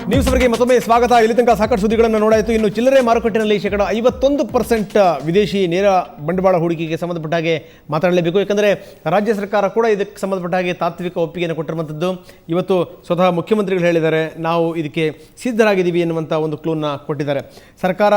News ಅವರಿಗೆ ಮತ್ತೊಮ್ಮೆ ಸ್ವಾಗತ. ಇಲ್ಲಿ ತನಕ ಸಾಕಷ್ಟು ಸುದ್ದಿಗಳನ್ನು ನೋಡಾಯಿತು. ಇನ್ನು ಚಿಲ್ಲರೆ ಮಾರುಕಟ್ಟೆನಲ್ಲಿ 51% ವಿದೇಶಿ ನೇರ ಬಂಡವಾಳ ಹೂಡಿಕೆಗೆ ಸಂಬಂಧಪಟ್ಟ ಹಾಗೆ ಮಾತಾಡಲೇಬೇಕು. ಯಾಕಂದರೆ ರಾಜ್ಯ ಸರ್ಕಾರ ಕೂಡ ಇದಕ್ಕೆ ಸಂಬಂಧಪಟ್ಟ ಹಾಗೆ ತಾತ್ವಿಕ ಒಪ್ಪಿಗೆಯನ್ನು ಕೊಟ್ಟಿರುವಂಥದ್ದು. ಇವತ್ತು ಸ್ವತಃ ಮುಖ್ಯಮಂತ್ರಿಗಳು ಹೇಳಿದ್ದಾರೆ, ನಾವು ಇದಕ್ಕೆ ಸಿದ್ಧರಾಗಿದ್ದೀವಿ ಎನ್ನುವಂಥ ಒಂದು ಕ್ಲೂನ್ನ ಕೊಟ್ಟಿದ್ದಾರೆ. ಸರ್ಕಾರ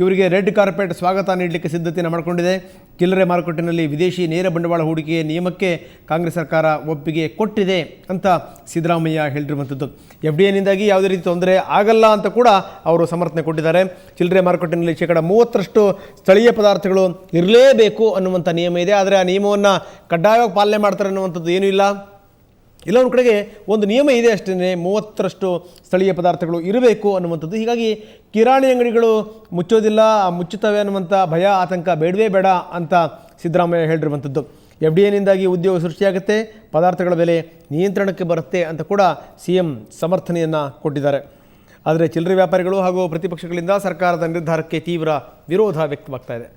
ಇವರಿಗೆ ರೆಡ್ ಕಾರ್ಪೆಟ್ ಸ್ವಾಗತ ನೀಡಲಿಕ್ಕೆ ಸಿದ್ಧತೆಯನ್ನು ಮಾಡಿಕೊಂಡಿದೆ. ಚಿಲ್ಲರೆ ಮಾರುಕಟ್ಟೆಯಲ್ಲಿ ವಿದೇಶಿ ನೇರ ಬಂಡವಾಳ ಹೂಡಿಕೆಯ ನಿಯಮಕ್ಕೆ ಕಾಂಗ್ರೆಸ್ ಸರ್ಕಾರ ಒಪ್ಪಿಗೆ ಕೊಟ್ಟಿದೆ ಅಂತ ಸಿದ್ದರಾಮಯ್ಯ ಹೇಳಿರುವಂಥದ್ದು. FDIನಿಂದಾಗಿ ಯಾವುದೇ ರೀತಿ ತೊಂದರೆ ಆಗಲ್ಲ ಅಂತ ಕೂಡ ಅವರು ಸಮರ್ಥನೆ ಕೊಟ್ಟಿದ್ದಾರೆ. ಚಿಲ್ಲರೆ ಮಾರುಕಟ್ಟೆಯಲ್ಲಿ 30% ಸ್ಥಳೀಯ ಪದಾರ್ಥಗಳು ಇರಲೇಬೇಕು ಅನ್ನುವಂಥ ನಿಯಮ ಇದೆ. ಆದರೆ ಆ ನಿಯಮವನ್ನು ಕಡ್ಡಾಯವಾಗಿ ಪಾಲನೆ ಮಾಡ್ತಾರೆ ಅನ್ನುವಂಥದ್ದು ಏನೂ ಇಲ್ಲ. ಇಲ್ಲ ಒಂದು ಕಡೆಗೆ ಒಂದು ನಿಯಮ ಇದೆ ಅಷ್ಟೇ, 30% ಸ್ಥಳೀಯ ಪದಾರ್ಥಗಳು ಇರಬೇಕು ಅನ್ನುವಂಥದ್ದು. ಹೀಗಾಗಿ ಕಿರಾಣಿ ಅಂಗಡಿಗಳು ಮುಚ್ಚೋದಿಲ್ಲ, ಮುಚ್ಚುತ್ತವೆ ಅನ್ನುವಂಥ ಭಯ ಆತಂಕ ಬೇಡವೇ ಬೇಡ ಅಂತ ಸಿದ್ದರಾಮಯ್ಯ ಹೇಳಿರುವಂಥದ್ದು. FDIನಿಂದಾಗಿ ಉದ್ಯೋಗ ಸೃಷ್ಟಿಯಾಗುತ್ತೆ, ಪದಾರ್ಥಗಳ ಬೆಲೆ ನಿಯಂತ್ರಣಕ್ಕೆ ಬರುತ್ತೆ ಅಂತ ಕೂಡ CM ಸಮರ್ಥನೆಯನ್ನು ಕೊಟ್ಟಿದ್ದಾರೆ. ಆದರೆ ಚಿಲ್ಲರೆ ವ್ಯಾಪಾರಿಗಳು ಹಾಗೂ ಪ್ರತಿಪಕ್ಷಗಳಿಂದ ಸರ್ಕಾರದ ನಿರ್ಧಾರಕ್ಕೆ ತೀವ್ರ ವಿರೋಧ ವ್ಯಕ್ತವಾಗ್ತಾ ಇದೆ.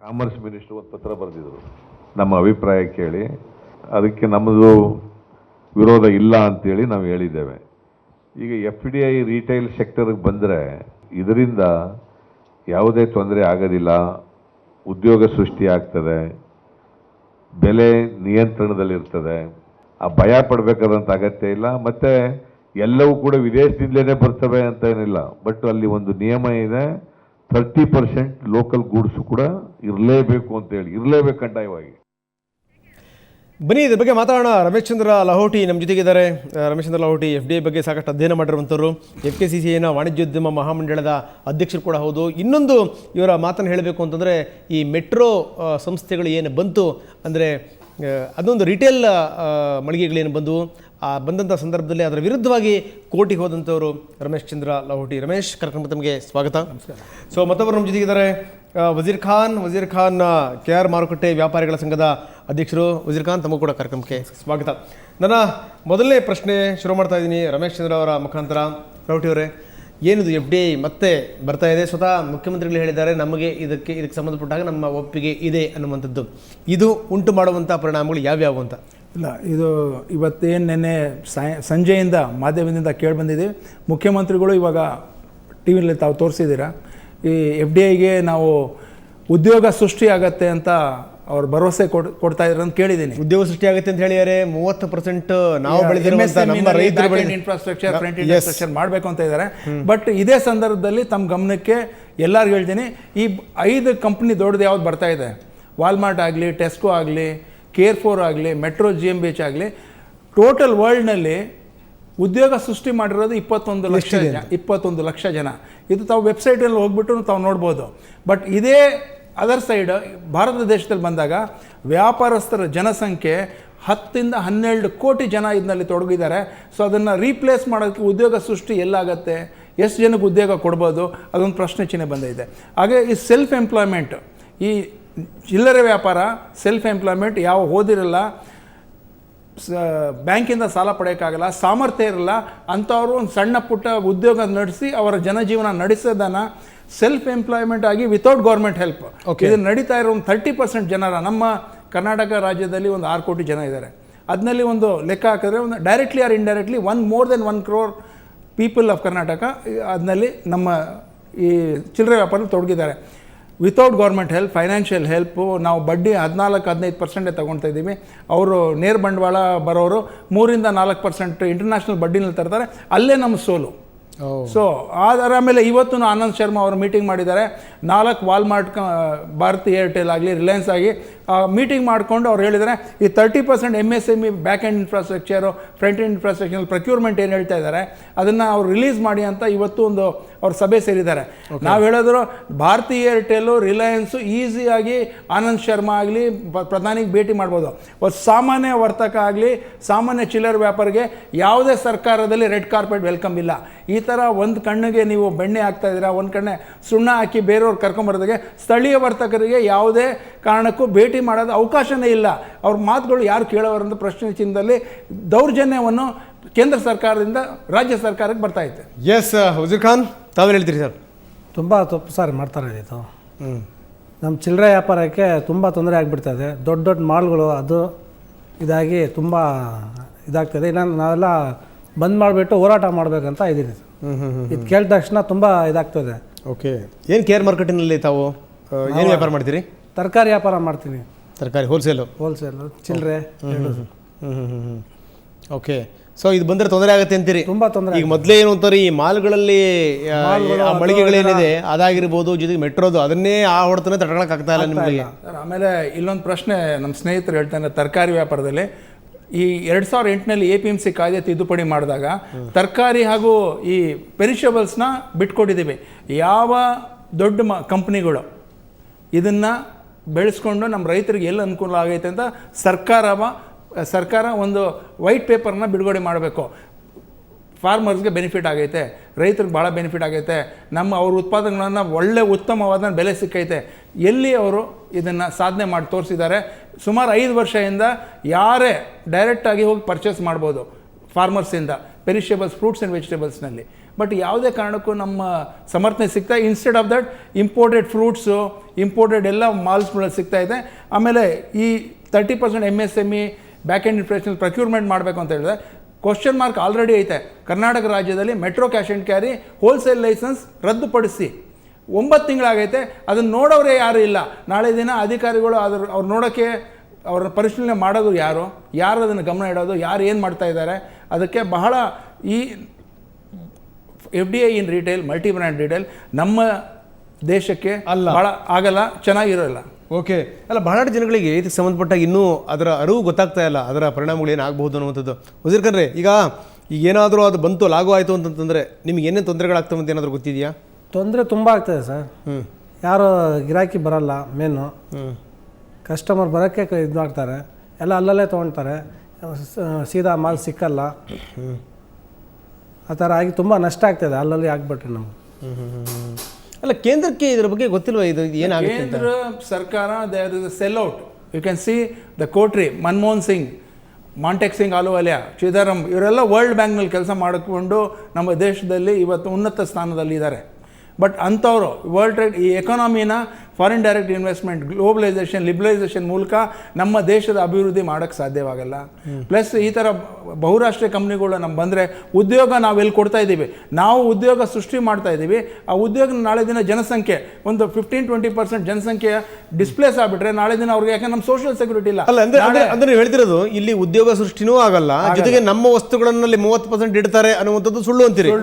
ಕಾಮರ್ಸ್ ಮಿನಿಸ್ಟರ್ ಒಂದು ಪತ್ರ ಬರೆದಿದ್ರು, ನಮ್ಮ ಅಭಿಪ್ರಾಯ ಕೇಳಿ, ಅದಕ್ಕೆ ನಮ್ಮದು ವಿರೋಧ ಇಲ್ಲ ಅಂತೇಳಿ ನಾವು ಹೇಳಿದ್ದೇವೆ. ಈಗ FDI ರಿಟೈಲ್ ಸೆಕ್ಟರ್ಗೆ ಬಂದರೆ ಇದರಿಂದ ಯಾವುದೇ ತೊಂದರೆ ಆಗೋದಿಲ್ಲ, ಉದ್ಯೋಗ ಸೃಷ್ಟಿ ಆಗ್ತದೆ, ಬೆಲೆ ನಿಯಂತ್ರಣದಲ್ಲಿರ್ತದೆ, ಆ ಭಯ ಪಡಬೇಕಾದಂಥ ಅಗತ್ಯ ಇಲ್ಲ. ಮತ್ತು ಎಲ್ಲವೂ ಕೂಡ ವಿದೇಶದಿಂದಲೇ ಬರ್ತವೆ ಅಂತ ಏನಿಲ್ಲ. ಬಟ್ ಅಲ್ಲಿ ಒಂದು ನಿಯಮ ಇದೆ, 30% ಲೋಕಲ್ ಗೂಡ್ಸ್ ಕೂಡ ಇರಲೇಬೇಕು ಅಂತೇಳಿ, ಇರಲೇಬೇಕು ಕಡ್ಡಾಯವಾಗಿ. ಬನ್ನಿ ಇದ್ರ ಬಗ್ಗೆ ಮಾತಾಡೋಣ. ರಮೇಶ್ ಚಂದ್ರ ಲಹೋಟಿ ನಮ್ಮ ಜೊತೆಗಿದ್ದಾರೆ. ರಮೇಶ್ ಚಂದ್ರ ಲಹೋಟಿ FDI ಬಗ್ಗೆ ಸಾಕಷ್ಟು ಅಧ್ಯಯನ ಮಾಡಿರುವಂಥವ್ರು, FKCCIನ ವಾಣಿಜ್ಯೋದ್ಯಮ ಮಹಾಮಂಡಳದ ಅಧ್ಯಕ್ಷರು ಕೂಡ ಹೌದು. ಇನ್ನೊಂದು ಇವರ ಮಾತನ್ನು ಹೇಳಬೇಕು ಅಂತಂದರೆ, ಈ ಮೆಟ್ರೋ ಸಂಸ್ಥೆಗಳು ಏನು ಬಂತು ಅಂದರೆ ಅದೊಂದು ರಿಟೇಲ್ ಮಳಿಗೆಗಳೇನು ಬಂದವು, ಬಂದಂಥ ಸಂದರ್ಭದಲ್ಲಿ ಅದರ ವಿರುದ್ಧವಾಗಿ ಕೋರ್ಟಿಗೆ ಹೋದಂಥವರು ರಮೇಶ್ ಚಂದ್ರ ಲಹೋಟಿ. ರಮೇಶ್, ಕಾರ್ಯಕ್ರಮ ತಮಗೆ ಸ್ವಾಗತ. ನಮಸ್ಕಾರ. ಸೊ ಮತ್ತೊಬ್ಬರು ನಮ್ಮ ಜೊತೆಗಿದ್ದಾರೆ ವಜೀರ್ ಖಾನ್ KR ಮಾರುಕಟ್ಟೆ ವ್ಯಾಪಾರಿಗಳ ಸಂಘದ ಅಧ್ಯಕ್ಷರು. ವಜೀರ್ ಖಾನ್, ತಮಗೂ ಕೂಡ ಕಾರ್ಯಕ್ರಮಕ್ಕೆ ಸ್ವಾಗತ. ನನ್ನ ಮೊದಲನೇ ಪ್ರಶ್ನೆ ಶುರು ಮಾಡ್ತಾ ಇದ್ದೀನಿ ರಮೇಶ್ ಚಂದ್ರ ಅವರ ಮುಖಾಂತರ. ಲಹೋಟಿ ಅವರೇ, ಏನಿದು FDI ಮತ್ತೆ ಬರ್ತಾ ಇದೆ, ಸ್ವತಃ ಮುಖ್ಯಮಂತ್ರಿಗಳು ಹೇಳಿದ್ದಾರೆ ನಮಗೆ ಇದಕ್ಕೆ ಸಂಬಂಧಪಟ್ಟಾಗ ನಮ್ಮ ಒಪ್ಪಿಗೆ ಇದೆ ಅನ್ನುವಂಥದ್ದು. ಇದು ಉಂಟು ಮಾಡುವಂಥ ಪರಿಣಾಮಗಳು ಯಾವ್ಯಾವು ಅಂತ? ಇಲ್ಲ, ಇದು ಇವತ್ತೇನು ನೆನ್ನೆ ಸಂಜೆಯಿಂದ ಮಾಧ್ಯಮದಿಂದ ಕೇಳಿಬಂದಿದ್ದೀವಿ. ಮುಖ್ಯಮಂತ್ರಿಗಳು ಇವಾಗ ಟಿ ವಿಯಲ್ಲಿ ತಾವು ತೋರಿಸಿದ್ದೀರಾ, ಈ FDIಗೆ ನಾವು ಉದ್ಯೋಗ ಸೃಷ್ಟಿ ಆಗತ್ತೆ ಅಂತ ಅವ್ರು ಭರವಸೆ ಕೊಡ್ತಾ ಇದ್ದಾರೆ ಅಂತ ಕೇಳಿದ್ದೀನಿ. ಉದ್ಯೋಗ ಸೃಷ್ಟಿ ಆಗುತ್ತೆ ಅಂತ ಹೇಳಿದ್ದಾರೆ. 30% ನಾವು ಇನ್ಫ್ರಾಸ್ಟ್ರಕ್ಚರ್, ಫ್ರಂಟ್ ಇನ್ಫ್ರಾಸ್ಟ್ರಕ್ಚರ್ ಮಾಡಬೇಕು ಅಂತ ಇದ್ದಾರೆ. ಬಟ್ ಇದೇ ಸಂದರ್ಭದಲ್ಲಿ ತಮ್ಮ ಗಮನಕ್ಕೆ ಎಲ್ಲರಿಗೂ ಹೇಳ್ತೀನಿ, ಈ 5 ಕಂಪ್ನಿ ದೊಡ್ಡದು ಯಾವ್ದು ಬರ್ತಾ ಇದೆ, ವಾಲ್ಮಾರ್ಟ್ ಆಗಲಿ, ಟೆಸ್ಕೋ ಆಗಲಿ, ಕೇರ್4 ಆಗಲಿ, ಮೆಟ್ರೋ GmbH ಆಗಲಿ, ಟೋಟಲ್ ವರ್ಲ್ಡ್ನಲ್ಲಿ ಉದ್ಯೋಗ ಸೃಷ್ಟಿ ಮಾಡಿರೋದು 21 ಲಕ್ಷ ಜನ. ಇದು ತಾವು ವೆಬ್ಸೈಟಲ್ಲಿ ಹೋಗ್ಬಿಟ್ಟು ತಾವು ನೋಡ್ಬೋದು. ಬಟ್ ಇದೇ ಅದರ್ ಸೈಡ್ ಭಾರತ ದೇಶದಲ್ಲಿ ಬಂದಾಗ ವ್ಯಾಪಾರಸ್ಥರ ಜನಸಂಖ್ಯೆ 10-12 ಕೋಟಿ ಜನ ಇದರಲ್ಲಿ ತೊಡಗಿದ್ದಾರೆ. ಸೊ ಅದನ್ನು ರೀಪ್ಲೇಸ್ ಮಾಡೋಕ್ಕೆ ಉದ್ಯೋಗ ಸೃಷ್ಟಿ ಎಲ್ಲಾಗತ್ತೆ, ಎಷ್ಟು ಜನಕ್ಕೆ ಉದ್ಯೋಗ ಕೊಡ್ಬೋದು, ಅದೊಂದು ಪ್ರಶ್ನೆ ಚಿಹ್ನೆ ಬಂದಿದೆ. ಹಾಗೆ ಈ ಸೆಲ್ಫ್ ಎಂಪ್ಲಾಯ್ಮೆಂಟ್, ಈ ಚಿಲ್ಲರೆ ವ್ಯಾಪಾರ, ಸೆಲ್ಫ್ ಎಂಪ್ಲಾಯ್ಮೆಂಟ್, ಯಾವ ಓದಿರಲ್ಲ, ಬ್ಯಾಂಕಿಂದ ಸಾಲ ಪಡೆಯೋಕ್ಕಾಗಲ್ಲ, ಸಾಮರ್ಥ್ಯ ಇರಲ್ಲ ಅಂಥವರು ಒಂದು ಸಣ್ಣ ಪುಟ್ಟ ಉದ್ಯೋಗ ನಡೆಸಿ ಅವರ ಜನಜೀವನ ನಡೆಸೋದನ್ನು ಸೆಲ್ಫ್ ಎಂಪ್ಲಾಯ್ಮೆಂಟ್ ಆಗಿ ವಿತೌಟ್ ಗೌರ್ಮೆಂಟ್ ಹೆಲ್ಪ್ ಇದು ನಡೀತಾ ಇರೋ ಒಂದು 30% ಜನರ ನಮ್ಮ ಕರ್ನಾಟಕ ರಾಜ್ಯದಲ್ಲಿ ಒಂದು 6 ಕೋಟಿ ಜನ ಇದ್ದಾರೆ. ಅದರಲ್ಲಿ ಒಂದು ಲೆಕ್ಕ ಹಾಕಿದ್ರೆ ಒಂದು directly R indirectly more than 1 crore people of Karnataka ಅದರಲ್ಲಿ ನಮ್ಮ ಈ ಚಿಲ್ಲರೆ ವ್ಯಾಪಾರದಲ್ಲಿ ತೊಡಗಿದ್ದಾರೆ. Without government help, financial help, ನಾವು ಬಡ್ಡಿ 14-15% ತಗೊಳ್ತಾ ಇದ್ದೀವಿ. ಅವರು ನೇರ ಬಂಡವಾಳ ಬರೋರು 3-4% ಇಂಟರ್ನ್ಯಾಷನಲ್ ಬಡ್ಡಿನಲ್ಲಿ ತರ್ತಾರೆ, ಅಲ್ಲೇ ನಮ್ಮ ಸೋಲು. ಸೊ ಆಮೇಲೆ ಇವತ್ತು ಆನಂದ್ ಶರ್ಮಾ ಅವರು ಮೀಟಿಂಗ್ ಮಾಡಿದ್ದಾರೆ. 4 ವಾಲ್ಮಾರ್ಟ್, ಭಾರತಿ ಏರ್ಟೆಲ್ ಆಗಲಿ, ರಿಲಯನ್ಸ್ ಆಗಿ ಮೀಟಿಂಗ್ ಮಾಡಿಕೊಂಡು ಅವ್ರು ಹೇಳಿದ್ದಾರೆ, ಈ 30% MSME back end infrastructure, front end infrastructure procurement ಏನು ಹೇಳ್ತಾ ಇದ್ದಾರೆ ಅದನ್ನು ಅವ್ರು ರಿಲೀಸ್ ಮಾಡಿ ಅಂತ ಇವತ್ತು ಒಂದು ಅವ್ರ ಸಭೆ ಸೇರಿದ್ದಾರೆ. ನಾವು ಹೇಳಿದ್ರು ಭಾರತಿ ಏರ್ಟೆಲ್ಲು, ರಿಲಯನ್ಸು ಈಸಿಯಾಗಿ ಆನಂದ್ ಶರ್ಮಾ ಆಗಲಿ ಪ್ರಧಾನಿಗೆ ಭೇಟಿ ಮಾಡ್ಬೋದು. ಒಂದು ಸಾಮಾನ್ಯ ವರ್ತಕ ಆಗಲಿ, ಸಾಮಾನ್ಯ ಚಿಲ್ಲರ್ ವ್ಯಾಪಾರಿಗೆ ಯಾವುದೇ ಸರ್ಕಾರದಲ್ಲಿ ರೆಡ್ ಕಾರ್ಪೆಟ್ ವೆಲ್ಕಮ್ ಇಲ್ಲ. ಈ ಥರ ಒಂದು ಕಣ್ಣಿಗೆ ನೀವು ಬೆಣ್ಣೆ ಹಾಕ್ತಾ ಇದ್ದೀರಾ, ಒಂದು ಕಣ್ಣೆ ಸುಣ್ಣ ಹಾಕಿ ಬೇರೆಯವ್ರು ಕರ್ಕೊಂಬರೋದಾಗೆ ಸ್ಥಳೀಯ ವರ್ತಕರಿಗೆ ಯಾವುದೇ ಕಾರಣಕ್ಕೂ ಭೇಟಿ ಮಾಡೋದು ಅವಕಾಶನೇ ಇಲ್ಲ. ಅವ್ರ ಮಾತುಗಳು ಯಾರು ಕೇಳೋರಂತ ಪ್ರಶ್ನೆ ಚಿಹ್ನದಲ್ಲಿ ದೌರ್ಜನ್ಯವನ್ನು ಕೇಂದ್ರ ಸರ್ಕಾರದಿಂದ ರಾಜ್ಯ ಸರ್ಕಾರಕ್ಕೆ ಬರ್ತಾ ಇದೆ. ಎಸ್ ವಜೀರ್ ಖಾನ್, ತಾವೇನು ಹೇಳ್ತೀರಿ ಸರ್? ತುಂಬ ತಪ್ಪು ಸಾರಿ ಮಾಡ್ತಾರೆ ಇದು. ನಮ್ಮ ಚಿಲ್ಲರೆ ವ್ಯಾಪಾರಕ್ಕೆ ತುಂಬ ತೊಂದರೆ ಆಗಿಬಿಡ್ತದೆ. ದೊಡ್ಡ ಮಾಲ್ಗಳು ಅದು ಇದಾಗಿ ತುಂಬ ಇದಾಗ್ತದೆ. ಇಲ್ಲ ನಾವೆಲ್ಲ ಬಂದ್ ಮಾಡಿಬಿಟ್ಟು ಹೋರಾಟ ಮಾಡಬೇಕಂತ ಇದ್ದೀನಿ ಸರ್. ಇದು ಕೇಳಿದ ತಕ್ಷಣ ತುಂಬ ಇದಾಗ್ತದೆ. ಓಕೆ, ಏನು ಕೆ ಆರ್ ಮಾರ್ಕೆಟಿನಲ್ಲಿ ತಾವು ಏನು ವ್ಯಾಪಾರ ಮಾಡ್ತೀರಿ? ತರಕಾರಿ ವ್ಯಾಪಾರ ಮಾಡ್ತೀನಿ, ತರಕಾರಿ ಹೋಲ್ಸೇಲು, ಚಿಲ್ಲರೆ. ಓಕೆ. ಸೊ ಇದು ಬಂದರೆ ತೊಂದರೆ ಆಗುತ್ತೆ ಅಂತೀರಿ? ತುಂಬ ತೊಂದರೆ. ಈಗ ಮೊದಲೇ ಏನು ಅಂತಾರೆ, ಈ ಮಾಲ್ಗಳಲ್ಲಿ ಆ ಮಳಿಗೆಗಳೇನಿದೆ ಅದಾಗಿರ್ಬೋದು, ಜೊತೆಗೆ ಮೆಟ್ರೋದು, ಅದನ್ನೇ ಆ ಹೊಡೆತನೇ ತಡ್ಕೊಳಕ್ಕಾಗ್ತಾ ಇಲ್ಲ ನಿಮಗೆ. ಸರ್, ಆಮೇಲೆ ಇಲ್ಲೊಂದು ಪ್ರಶ್ನೆ ನಮ್ಮ ಸ್ನೇಹಿತರು ಹೇಳ್ತಾರೆ, ತರಕಾರಿ ವ್ಯಾಪಾರದಲ್ಲಿ ಈ 2008ನಲ್ಲಿ APMC ಕಾಯ್ದೆ ತಿದ್ದುಪಡಿ ಮಾಡಿದಾಗ ತರಕಾರಿ ಹಾಗೂ ಈ ಪೆರಿಷಬಲ್ಸ್ನ ಬಿಟ್ಕೊಟ್ಟಿದ್ದೀವಿ. ಯಾವ ದೊಡ್ಡ ಕಂಪ್ನಿಗಳು ಇದನ್ನು ಬೆಳೆಸ್ಕೊಂಡು ನಮ್ಮ ರೈತರಿಗೆ ಎಲ್ಲಿ ಅನುಕೂಲ ಆಗೈತೆ ಅಂತ ಸರ್ಕಾರ ಒಂದು ವೈಟ್ ಪೇಪರ್ನ ಬಿಡುಗಡೆ ಮಾಡಬೇಕು. ಫಾರ್ಮರ್ಸ್ಗೆ ಬೆನಿಫಿಟ್ ಆಗೈತೆ, ರೈತರಿಗೆ ಭಾಳ ಬೆನಿಫಿಟ್ ಆಗೈತೆ, ಅವ್ರ ಉತ್ಪಾದನೆಗಳನ್ನು ಒಳ್ಳೆ ಉತ್ತಮವಾದ ಬೆಲೆ ಸಿಕ್ಕೈತೆ, ಎಲ್ಲಿ ಅವರು ಇದನ್ನು ಸಾಧನೆ ಮಾಡಿ ತೋರಿಸಿದ್ದಾರೆ. ಸುಮಾರು 5 ವರ್ಷದಿಂದ ಯಾರೇ ಡೈರೆಕ್ಟಾಗಿ ಹೋಗಿ ಪರ್ಚೇಸ್ ಮಾಡ್ಬೋದು ಫಾರ್ಮರ್ಸಿಂದ ಪೆರಿಷಬಲ್ಸ್, ಫ್ರೂಟ್ಸ್ ಆ್ಯಂಡ್ ವೆಜಿಟೇಬಲ್ಸ್ನಲ್ಲಿ. ಬಟ್ ಯಾವುದೇ ಕಾರಣಕ್ಕೂ ನಮ್ಮ ಸಮರ್ಥನೆ ಸಿಗ್ತಾ, instead of that imported fruits, imported ಎಲ್ಲ ಮಾಲ್ಸ್ಗಳಲ್ಲಿ ಸಿಗ್ತಾ ಇದೆ. ಆಮೇಲೆ ಈ 30% MSME back end inflation procurement ಮಾಡಬೇಕು ಅಂತ ಹೇಳಿದ್ರೆ ಕ್ವಶನ್ ಮಾರ್ಕ್ ಆಲ್ರೆಡಿ ಐತೆ. ಕರ್ನಾಟಕ ರಾಜ್ಯದಲ್ಲಿ metro cash and carry wholesale license ರದ್ದುಪಡಿಸಿ 9 ತಿಂಗಳಾಗೈತೆ. ಅದನ್ನು ನೋಡೋರೇ ಯಾರು ಇಲ್ಲ. ನಾಳೆ ದಿನ ಅಧಿಕಾರಿಗಳು ಅವ್ರು ನೋಡೋಕ್ಕೆ ಅವ್ರ ಪರಿಶೀಲನೆ ಮಾಡೋದು ಯಾರು ಅದನ್ನು ಗಮನ ಇಡೋದು, ಯಾರು ಏನು ಮಾಡ್ತಾ ಇದ್ದಾರೆ? ಅದಕ್ಕೆ ಬಹಳ ಈ FDI ಇನ್ ರಿಟೇಲ್, ಮಲ್ಟಿ ಬ್ರ್ಯಾಂಡ್ ರಿಟೇಲ್ ನಮ್ಮ ದೇಶಕ್ಕೆ ಭಾಳ ಆಗಲ್ಲ, ಚೆನ್ನಾಗಿರೋಲ್ಲ. ಓಕೆ. ಅಲ್ಲ, ಬಹಳಷ್ಟು ಜನಗಳಿಗೆ ಇದಕ್ಕೆ ಸಂಬಂಧಪಟ್ಟಾಗ ಇನ್ನೂ ಅದರ ಅರಿವು ಗೊತ್ತಾಗ್ತಾ ಇಲ್ಲ, ಅದರ ಪರಿಣಾಮಗಳು ಏನಾಗಬಹುದು ಅನ್ನುವಂಥದ್ದು. ವಜೀರ್ ಖಾನ್ರೆ, ಈಗ ಏನಾದರೂ ಅದು ಬಂತು, ಲಾಗು ಆಯಿತು ಅಂತಂದರೆ ನಿಮಗೆ ಏನೇನು ತೊಂದರೆಗಳಾಗ್ತವೆ ಅಂತ ಏನಾದರೂ ಗೊತ್ತಿದೆಯಾ? ತೊಂದರೆ ತುಂಬ ಆಗ್ತದೆ ಸರ್. ಯಾರು ಗಿರಾಕಿ ಬರಲ್ಲ, ಮೇನು ಕಸ್ಟಮರ್ ಬರೋಕ್ಕೆ ಇದು ಮಾಡ್ತಾರೆ, ಎಲ್ಲ ಅಲ್ಲಲ್ಲೇ ತೊಗೊಳ್ತಾರೆ, ಸೀದಾ ಮಾಲ್ ಸಿಕ್ಕಲ್ಲ. ಆ ಥರ ಆಗಿ ತುಂಬ ನಷ್ಟ ಆಗ್ತದೆ ಅಲ್ಲಲ್ಲಿ ಆಗಿಬಿಟ್ರೆ ನಮ್ಗೆ. ಅಲ್ಲ, ಕೇಂದ್ರಕ್ಕೆ ಇದ್ರ ಬಗ್ಗೆ ಗೊತ್ತಿಲ್ವಾ? ಇದು ಏನಾಗುತ್ತೆ? ಕೇಂದ್ರ ಸರ್ಕಾರ there is a sell out. You can see the country, Manmohan Singh, Montek Singh Ahluwalia, Chidambaram, ಇವರೆಲ್ಲ ವರ್ಲ್ಡ್ ಬ್ಯಾಂಕ್ನಲ್ಲಿ ಕೆಲಸ ಮಾಡಿಕೊಂಡು ನಮ್ಮ ದೇಶದಲ್ಲಿ ಇವತ್ತು ಉನ್ನತ ಸ್ಥಾನದಲ್ಲಿದ್ದಾರೆ. ಬಟ್ ಅಂಥವರು ವರ್ಲ್ಡ್ ಟ್ರೇಡ್, ಈ ಎಕಾನಮಿನ foreign direct investment, globalization, liberalization ಮೂಲಕ ನಮ್ಮ ದೇಶದ ಅಭಿವೃದ್ಧಿ ಮಾಡೋಕ್ಕೆ ಸಾಧ್ಯವಾಗಲ್ಲ. ಪ್ಲಸ್ ಈ ಥರ ಬಹುರಾಷ್ಟ್ರೀಯ ಕಂಪ್ನಿಗಳು ನಮ್ಗೆ ಬಂದರೆ ಉದ್ಯೋಗ ನಾವೆಲ್ಲಿ ಕೊಡ್ತಾ ಇದ್ದೀವಿ, ನಾವು ಉದ್ಯೋಗ ಸೃಷ್ಟಿ ಮಾಡ್ತಾ ಇದ್ದೀವಿ. ಆ ಉದ್ಯೋಗ ನಾಳೆ ದಿನ ಜನಸಂಖ್ಯೆ ಒಂದು 15-20% ಜನಸಂಖ್ಯೆ ಡಿಸ್ಪ್ಲೇಸ್ ಆಗಿಬಿಟ್ರೆ ನಾಳೆ ದಿನ ಅವ್ರಿಗೆ, ಯಾಕಂದ್ರೆ ನಮ್ಮ ಸೋಷಿಯಲ್ ಸೆಕ್ಯೂರಿಟಿ ಇಲ್ಲ. ಅಲ್ಲ, ಅಂದ್ರೆ ನೀವು ಹೇಳ್ತಿರೋದು ಇಲ್ಲಿ ಉದ್ಯೋಗ ಸೃಷ್ಟಿನೂ ಆಗಲ್ಲ, ಜೊತೆಗೆ ನಮ್ಮ ವಸ್ತುಗಳಲ್ಲಿ 30% ಇಡ್ತಾರೆ ಅನ್ನುವಂಥದ್ದು ಸುಳ್ಳು ಅಂತೀರಿ?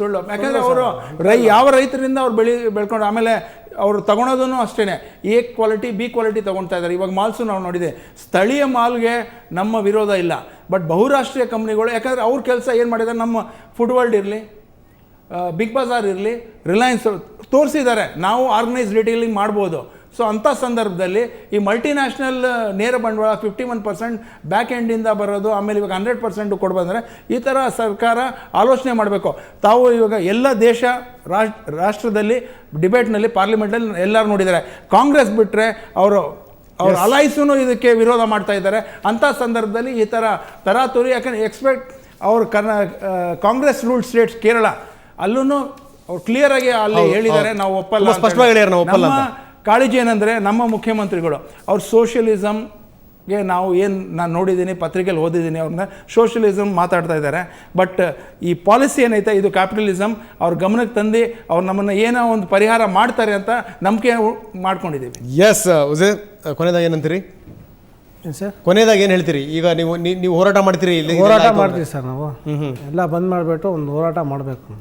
ಸುಳ್ಳು. ಯಾಕಂದ್ರೆ ಅವರು ಯಾವ ರೈತರಿಂದ ಅವ್ರು ಬೆಳ್ಕೊಂಡು ಆಮೇಲೆ ಅವರು ತಗೊಳೋದೂ ಅಷ್ಟೇ A ಕ್ವಾಲಿಟಿ B ಕ್ವಾಲಿಟಿ ತೊಗೊಳ್ತಾ ಇದ್ದಾರೆ. ಇವಾಗ ಮಾಲ್ಸು ನಾವು ನೋಡಿದೆ, ಸ್ಥಳೀಯ ಮಾಲ್ಗೆ ನಮ್ಮ ವಿರೋಧ ಇಲ್ಲ, ಬಟ್ ಬಹುರಾಷ್ಟ್ರೀಯ ಕಂಪ್ನಿಗಳು, ಯಾಕಂದರೆ ಅವ್ರ ಕೆಲಸ ಏನು ಮಾಡಿದ್ದಾರೆ, ನಮ್ಮ ಫುಡ್ ವರ್ಲ್ಡ್ ಇರಲಿ, ಬಿಗ್ ಬಜಾರ್ ಇರಲಿ, ರಿಲಯನ್ಸ್ ತೋರಿಸಿದ್ದಾರೆ ನಾವು ಆರ್ಗನೈಸ್ ರಿಟೇಲಿಂಗ್ ಮಾಡ್ಬೋದು. ಸೊ ಅಂಥ ಸಂದರ್ಭದಲ್ಲಿ ಈ ಮಲ್ಟಿನ್ಯಾಷನಲ್ ನೇರ ಬಂಡವಾಳ 51% ಬ್ಯಾಕ್ ಎಂಡಿಂದ ಬರೋದು, ಆಮೇಲೆ ಇವಾಗ 100% ಕೊಡ್ಬಂದರೆ ಈ ಥರ ಸರ್ಕಾರ ಆಲೋಚನೆ ಮಾಡಬೇಕು. ತಾವು ಇವಾಗ ಎಲ್ಲ ದೇಶ ರಾಷ್ಟ್ರದಲ್ಲಿ ಡಿಬೇಟ್ನಲ್ಲಿ, ಪಾರ್ಲಿಮೆಂಟಲ್ಲಿ ಎಲ್ಲರೂ ನೋಡಿದ್ದಾರೆ. ಕಾಂಗ್ರೆಸ್ ಬಿಟ್ಟರೆ ಅವ್ರ ಅಲೈಸೂ ಇದಕ್ಕೆ ವಿರೋಧ ಮಾಡ್ತಾ ಇದ್ದಾರೆ. ಅಂಥ ಸಂದರ್ಭದಲ್ಲಿ ಈ ಥರ ತರಾತುರಿ, ಯಾಕಂದ್ರೆ ಅವರು ಕಾಂಗ್ರೆಸ್ ರೂಲ್ಡ್ ಸ್ಟೇಟ್ಸ್ ಕೇರಳ, ಅಲ್ಲೂ ಅವ್ರು ಕ್ಲಿಯರಾಗಿ ಅಲ್ಲಿ ಹೇಳಿದ್ದಾರೆ, ನಾವು ಒಪ್ಪಲ್ಲ, ಸ್ಪಷ್ಟವಾಗಿ. ಕಾಳಜಿ ಏನಂದರೆ ನಮ್ಮ ಮುಖ್ಯಮಂತ್ರಿಗಳು ಅವ್ರ ಸೋಷಿಯಲಿಸಮ್ಗೆ ನಾನು ನೋಡಿದ್ದೀನಿ, ಪತ್ರಿಕೆಯಲ್ಲಿ ಓದಿದ್ದೀನಿ, ಅವ್ರನ್ನ ಸೋಷಿಯಲಿಸಮ್ ಮಾತಾಡ್ತಾ ಇದ್ದಾರೆ. ಬಟ್ ಈ ಪಾಲಿಸಿ ಏನೈತೆ ಇದು ಕ್ಯಾಪಿಟಲಿಸಮ್, ಅವ್ರ ಗಮನಕ್ಕೆ ತಂದು ಅವ್ರು ನಮ್ಮನ್ನು ಏನೋ ಒಂದು ಪರಿಹಾರ ಮಾಡ್ತಾರೆ ಅಂತ ನಂಬಿಕೆ ಮಾಡ್ಕೊಂಡಿದ್ದೀವಿ. ಎಸ್ ಉಜೇರ್, ಕೊನೆಯದಾಗಿ ಏನಂತೀರಿ ಸರ್? ಕೊನೆಯದಾಗಿ ಏನು ಹೇಳ್ತೀರಿ? ಈಗ ನೀವು ಹೋರಾಟ ಮಾಡ್ತೀರಿ? ಹೋರಾಟ ಮಾಡ್ತೀವಿ ಸರ್, ನಾವು ಎಲ್ಲ ಬಂದ್ ಮಾಡಿಬಿಟ್ಟು ಒಂದು ಹೋರಾಟ ಮಾಡಬೇಕು.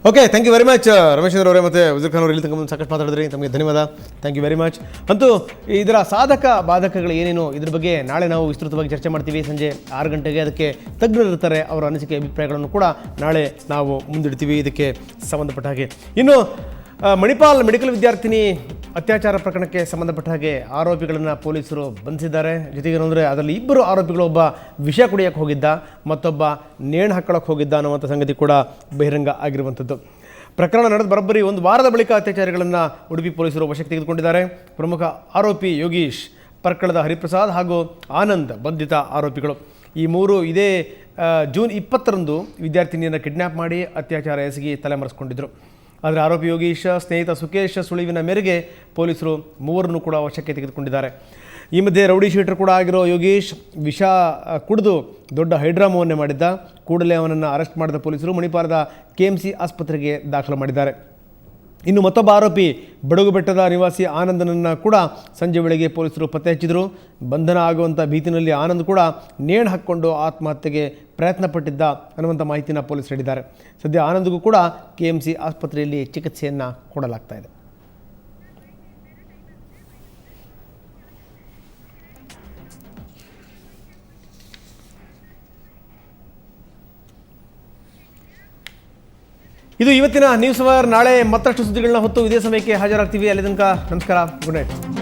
Okay, thank you very much Ramesh ಅವರೇ ಮತ್ತು ವಜೀರ್ ಖಾನ್ ಅವರು ಇಲ್ಲಿ ತನಕ ಸಾಕಷ್ಟು ಮಾತಾಡಿದ್ರಿ, ತಮಗೆ ಧನ್ಯವಾದ. Thank you very much. ಅಂತೂ ಇದರ ಸಾಧಕ ಬಾಧಕಗಳು ಏನೇನು ಇದ್ರ ಬಗ್ಗೆ ನಾಳೆ ನಾವು ವಿಸ್ತೃತವಾಗಿ ಚರ್ಚೆ ಮಾಡ್ತೀವಿ. ಸಂಜೆ 6 ಗಂಟೆಗೆ ಅದಕ್ಕೆ ತಜ್ಞರು ಇರ್ತಾರೆ, ಅವರ ಅನಿಸಿಕೆ ಅಭಿಪ್ರಾಯಗಳನ್ನು ಕೂಡ ನಾಳೆ ನಾವು ಮುಂದಿಡ್ತೀವಿ ಇದಕ್ಕೆ ಸಂಬಂಧಪಟ್ಟ ಹಾಗೆ. ಇನ್ನು ಮಣಿಪಾಲ್ ಮೆಡಿಕಲ್ ವಿದ್ಯಾರ್ಥಿನಿ ಅತ್ಯಾಚಾರ ಪ್ರಕರಣಕ್ಕೆ ಸಂಬಂಧಪಟ್ಟ ಹಾಗೆ ಆರೋಪಿಗಳನ್ನು ಪೊಲೀಸರು ಬಂಧಿಸಿದ್ದಾರೆ. ಜೊತೆಗೆ ಏನಂದರೆ ಅದರಲ್ಲಿ 2 ಆರೋಪಿಗಳು, ಒಬ್ಬ ವಿಷ ಕುಡಿಯೋಕ್ಕೆ ಹೋಗಿದ್ದ, ಮತ್ತೊಬ್ಬ ನೇಣು ಹಾಕೊಳ್ಳೋಕೆ ಹೋಗಿದ್ದ ಅನ್ನುವಂಥ ಸಂಗತಿ ಕೂಡ ಬಹಿರಂಗ ಆಗಿರುವಂಥದ್ದು. ಪ್ರಕರಣ ನಡೆದ ಬರೋಬ್ಬರಿ 1 ವಾರದ ಬಳಿಕ ಅತ್ಯಾಚಾರಿಗಳನ್ನು ಉಡುಪಿ ಪೊಲೀಸರು ವಶಕ್ಕೆ ತೆಗೆದುಕೊಂಡಿದ್ದಾರೆ. ಪ್ರಮುಖ ಆರೋಪಿ ಯೋಗೀಶ್, ಪರ್ಕಳದ ಹರಿಪ್ರಸಾದ್ ಹಾಗೂ ಆನಂದ್ ಬಂಧಿತ ಆರೋಪಿಗಳು. ಈ 3 ಇದೇ ಜೂನ್ 20ರಂದು ವಿದ್ಯಾರ್ಥಿನಿಯನ್ನು ಕಿಡ್ನ್ಯಾಪ್ ಮಾಡಿ ಅತ್ಯಾಚಾರ ಎಸಗಿ ತಲೆಮರೆಸಿಕೊಂಡಿದ್ದರು. ಆದರೆ ಆರೋಪಿ ಯೋಗೀಶ್ ಸ್ನೇಹಿತ ಸುಕೇಶ್ ಸುಳಿವಿನ ಮೇರೆಗೆ ಪೊಲೀಸರು 3ರನ್ನು ಕೂಡ ವಶಕ್ಕೆ ತೆಗೆದುಕೊಂಡಿದ್ದಾರೆ. ಈ ಮಧ್ಯೆ ರೌಡಿ ಶೀಟರ್ ಕೂಡ ಆಗಿರೋ ಯೋಗೇಶ್ ವಿಷ ಕುಡಿದು ದೊಡ್ಡ ಹೈಡ್ರಾಮವನ್ನೇ ಮಾಡಿದ್ದ. ಕೂಡಲೇ ಅವನನ್ನು ಅರೆಸ್ಟ್ ಮಾಡಿದ ಪೊಲೀಸರು ಮಣಿಪಾಲದ KMC ಆಸ್ಪತ್ರೆಗೆ ದಾಖಲು ಮಾಡಿದ್ದಾರೆ. ಇನ್ನು ಮತ್ತೊಬ್ಬ ಆರೋಪಿ ಬಡಗು ಬೆಟ್ಟದ ನಿವಾಸಿ ಆನಂದನನ್ನು ಕೂಡ ಸಂಜೆ ವೇಳೆಗೆ ಪೊಲೀಸರು ಪತ್ತೆ ಹಚ್ಚಿದರು. ಬಂಧನ ಆಗುವಂಥ ಭೀತಿನಲ್ಲಿ ಆನಂದ್ ಕೂಡ ನೇಣು ಹಾಕ್ಕೊಂಡು ಆತ್ಮಹತ್ಯೆಗೆ ಪ್ರಯತ್ನ ಪಟ್ಟಿದ್ದ ಅನ್ನುವಂಥ ಮಾಹಿತಿನ ಪೊಲೀಸರು ನೀಡಿದ್ದಾರೆ. ಸದ್ಯ ಆನಂದ್ಗೂ ಕೂಡ KMC ಆಸ್ಪತ್ರೆಯಲ್ಲಿ ಚಿಕಿತ್ಸೆಯನ್ನು ಕೊಡಲಾಗ್ತಾ ಇದೆ. ಇದು ಇವತ್ತಿನ ನ್ಯೂಸ್ ಅವರ್. ನಾಳೆ ಮತ್ತಷ್ಟು ಸುದ್ದಿಗಳನ್ನ ಹೊತ್ತು ಇದೇ ಸಮಯಕ್ಕೆ ಹಾಜರಾಗ್ತೀವಿ. ಅಲ್ಲಿ ತನಕ ನಮಸ್ಕಾರ, ಗುಡ್ ನೈಟ್.